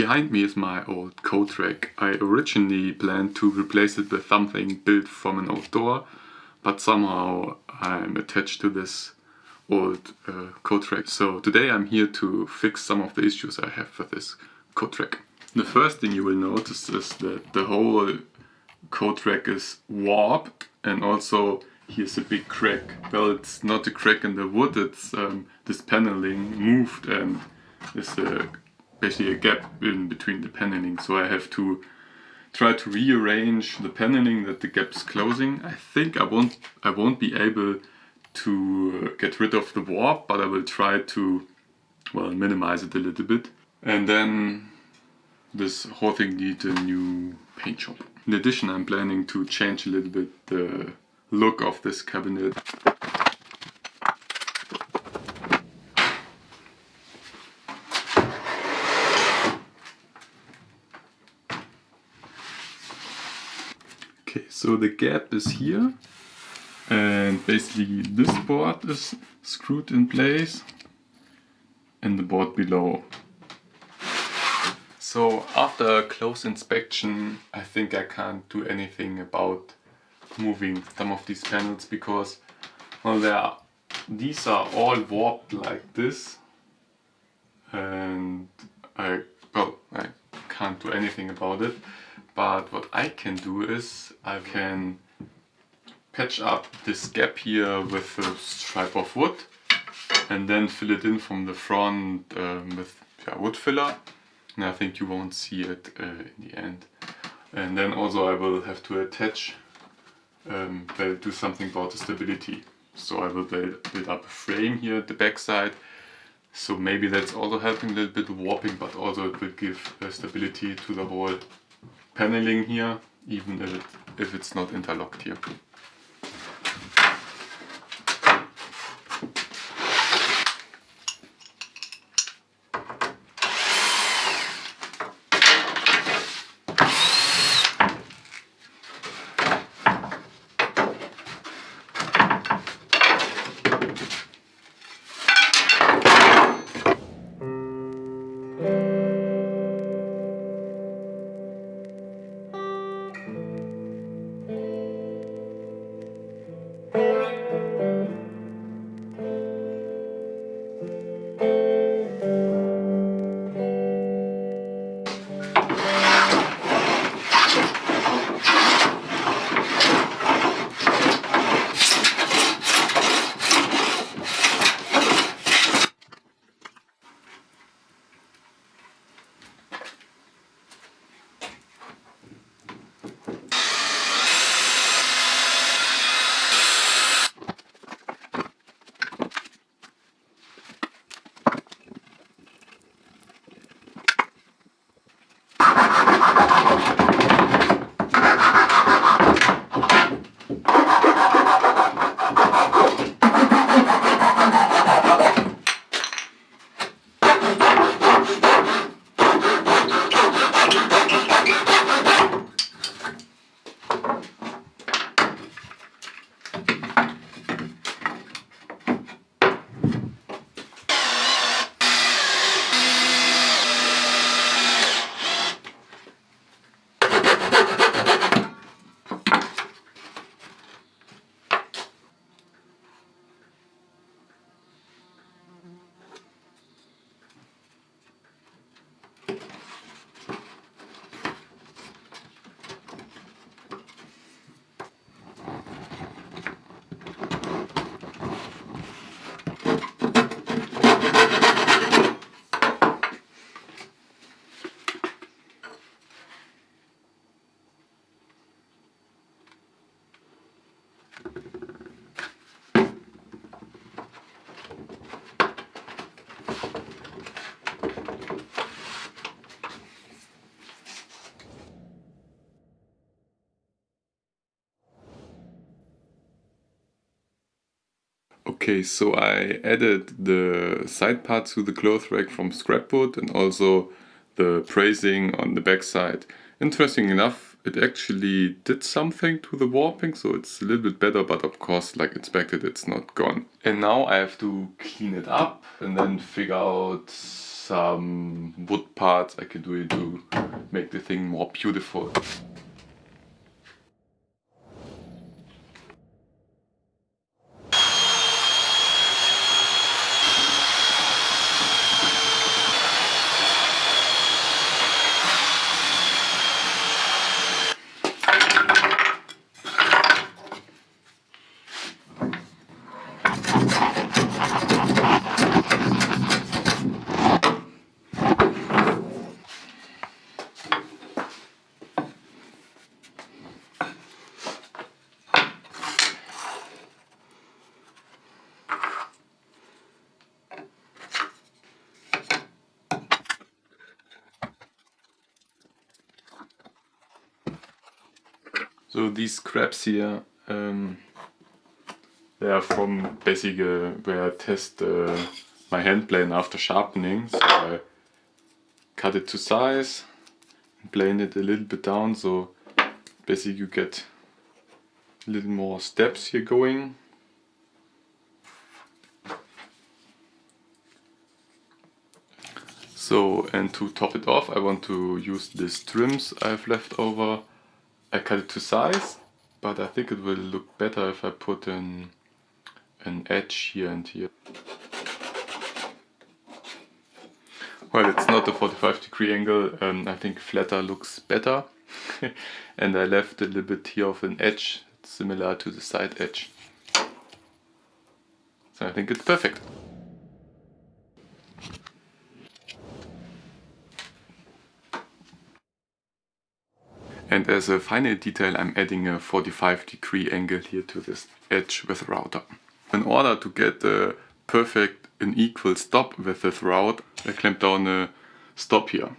Behind me is my old coat rack. I originally planned to replace it with something built from an old door, but somehow I'm attached to this old coat rack. So today I'm here to fix some of the issues I have with this coat rack. The first thing you will notice is that the whole coat rack is warped, and also here's a big crack. Well, it's not a crack in the wood, it's this paneling moved and there's basically a gap in between the paneling. So I have to try to rearrange the paneling that the gap's closing. I think I won't be able to get rid of the warp, but I will try to, well, minimize it a little bit. And then this whole thing needs a new paint job. In addition, I'm planning to change a little bit the look of this cabinet. Okay, so the gap is here, and basically this board is screwed in place and the board below. So after a close inspection, I think I can't do anything about moving some of these panels because, well, these are all warped like this, and I can't do anything about it. But what I can do is I can patch up this gap here with a stripe of wood and then fill it in from the front with wood filler. And I think you won't see it in the end. And then also I will have to attach, do something about the stability. So I will build up a frame here at the back side. So maybe that's also helping a little bit of warping, but also it will give stability to the whole paneling here, even if it's not interlocked here. Okay, so I added the side parts to the clothes rack from scrap wood and also the bracing on the back side. Interesting enough, it actually did something to the warping, so it's a little bit better, but of course, like expected, it's not gone. And now I have to clean it up and then figure out some wood parts I can do it to make the thing more beautiful. So these scraps here, they are from basically where I test my hand plane after sharpening. So I cut it to size, plane it a little bit down, so basically you get a little more steps here going. So, and to top it off, I want to use these trims I've left over. I cut it to size, but I think it will look better if I put an edge here and here. Well, it's not a 45-degree angle, I think flatter looks better. And I left a little bit here of an edge, similar to the side edge. So I think it's perfect. And as a final detail, I'm adding a 45-degree angle here to this edge with the router. In order to get a perfect and equal stop with this route, I clamp down a stop here.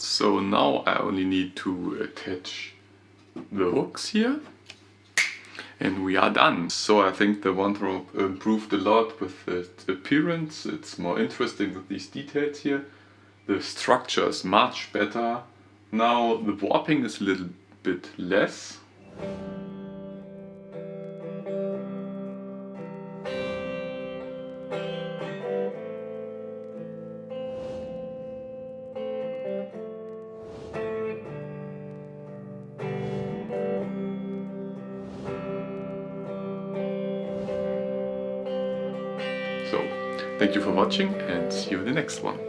So now I only need to attach the hooks here and we are done. So I think the wardrobe improved a lot with its appearance. It's more interesting with these details here. The structure is much better. Now the warping is a little bit less. So, thank you for watching and see you in the next one.